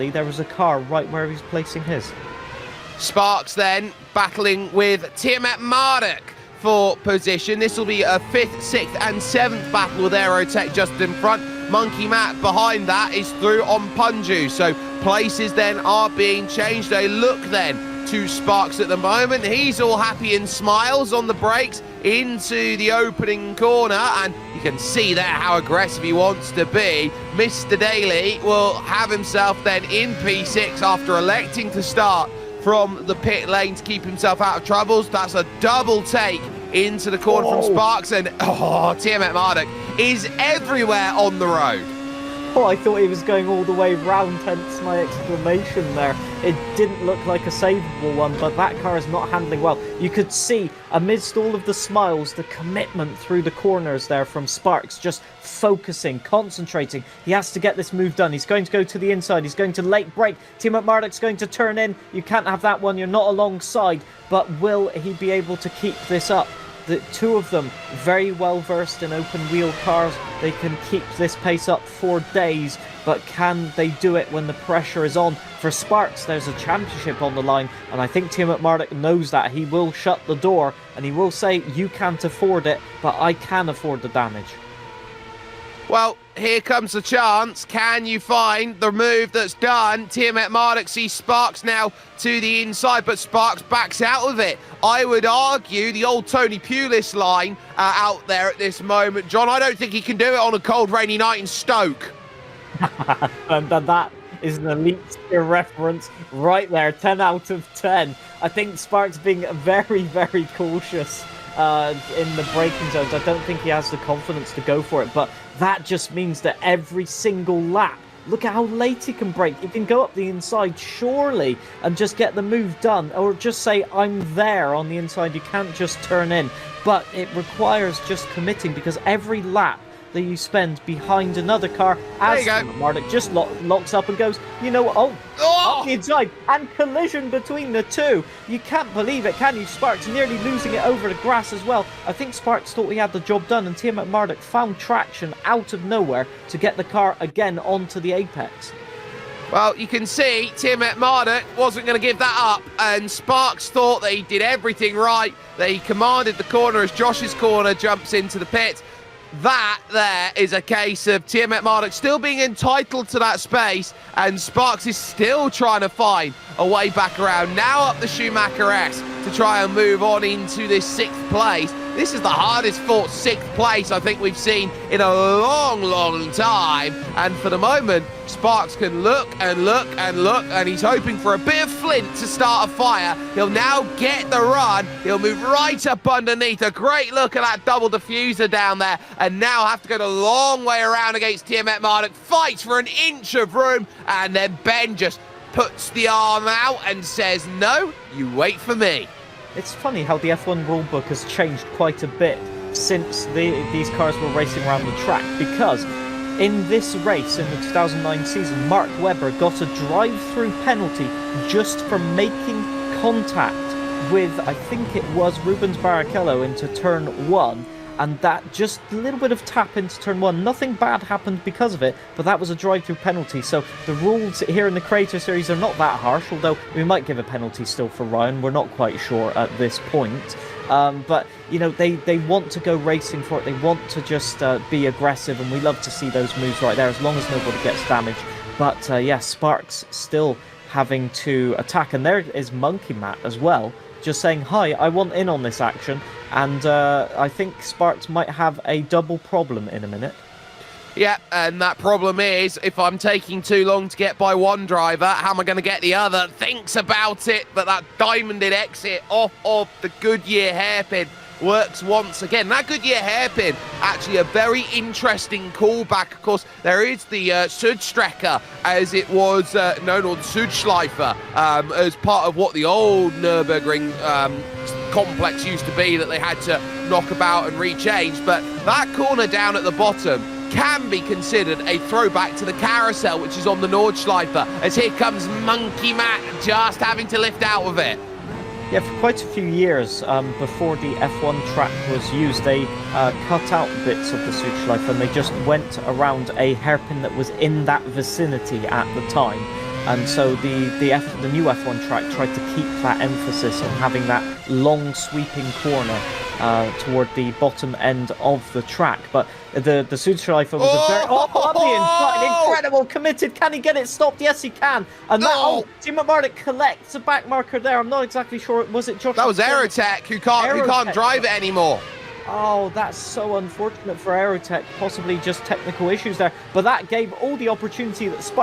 there was a car right where he was placing his. Sparks then battling with Tiametmarduk for position. This will be a 5th, 6th and 7th battle with Aerotech just in front. Monkey Matt behind that is through on Punju. So places then are being changed. They look then to Sparks at the moment. He's all happy and smiles on the brakes into the opening corner, and you can see there how aggressive he wants to be. Mr. Daly will have himself then in P6 after electing to start from the pit lane to keep himself out of troubles. That's a double take into the corner from Sparks, and Tiametmarduk is everywhere on the road. Oh, I thought he was going all the way round, hence my exclamation there. It didn't look like a savable one, but that car is not handling well. You could see, amidst all of the smiles, the commitment through the corners there from Sparks, just focusing, concentrating. He has to get this move done. He's going to go to the inside. He's going to late brake. Tiametmarduk's going to turn in. You can't have that one. You're not alongside. But will he be able to keep this up? The two of them very well versed in open wheel cars. They can keep this pace up for days, but can they do it when the pressure is on? For Sparks, there's a championship on the line, and I think Tiametmarduk knows that. He will shut the door and he will say, you can't afford it, but I can afford the damage. Well, here comes the chance. Can you find the move that's done? Tiametmarduk sees Sparks now to the inside, but Sparks backs out of it. I would argue the old Tony Pulis line out there at this moment. John, I don't think he can do it on a cold, rainy night in Stoke. And that is an elite tier reference right there. 10 out of 10. I think Sparks being very, very cautious in the braking zones. I don't think he has the confidence to go for it, but that just means that every single lap, look at how late he can brake. He can go up the inside, surely, and just get the move done, or just say, I'm there on the inside. You can't just turn in, but it requires just committing, because every lap that you spend behind another car, as Tiametmarduk just locks up and goes, you know what, up the inside, and collision between the two. You can't believe it, can you? Sparks nearly losing it over the grass as well. I think Sparks thought he had the job done, and Tiametmarduk found traction out of nowhere to get the car again onto the apex. Well, you can see Tiametmarduk wasn't going to give that up, and Sparks thought that he did everything right, that he commanded the corner as Josh's corner jumps into the pit. That there is a case of Tiametmarduk still being entitled to that space, and Sparks is still trying to find a way back around. Now up the Schumacher S to try and move on into this 6th place. This is the hardest fought 6th place I think we've seen in a long, long time. And for the moment, Sparks can look and look and look, and he's hoping for a bit of flint to start a fire. He'll now get the run. He'll move right up underneath. A great look at that double diffuser down there, and now have to go the long way around against Tiametmarduk. Fights for an inch of room, and then Ben just puts the arm out and says, no, you wait for me. It's funny how the F1 rulebook has changed quite a bit since these cars were racing around the track, because in this race, in the 2009 season, Mark Webber got a drive-through penalty just for making contact with, I think it was Rubens Barrichello into turn 1, and that just a little bit of tap into turn 1. Nothing bad happened because of it, but that was a drive-through penalty. So the rules here in the Creator Series are not that harsh, although we might give a penalty still for Ryan. We're not quite sure at this point. But, you know, they want to go racing for it. They want to just be aggressive, and we love to see those moves right there, as long as nobody gets damaged. But, yeah, Sparks still having to attack. And there is Monkey Matt as well, just saying, hi, I want in on this action. And I think Sparks might have a double problem in a minute. Yeah, and that problem is, if I'm taking too long to get by one driver, how am I going to get the other? Thinks about it, but that diamonded exit off of the Goodyear hairpin works once again. That Goodyear hairpin, actually a very interesting callback. Of course, there is the Sudstrecker, as it was known, or the Sudschleifer, as part of what the old Nürburgring complex used to be, that they had to knock about and rechange. But that corner down at the bottom can be considered a throwback to the carousel, which is on the Nordschleifer, as here comes Monkey Matt just having to lift out of it. Yeah, for quite a few years before the F1 track was used, they cut out bits of the Südschleife and they just went around a hairpin that was in that vicinity at the time. And so the new F1 track tried to keep that emphasis on having that long sweeping corner toward the bottom end of the track. But the Südschleife was a very on the inside, incredible, committed. Can he get it stopped? Yes, he can. And that Tiametmarduk collects a back marker there. I'm not exactly sure. Was it Josh? That was Aerotech who can't drive it anymore. Oh, that's so unfortunate for Aerotech. Possibly just technical issues there. But that gave all the opportunity that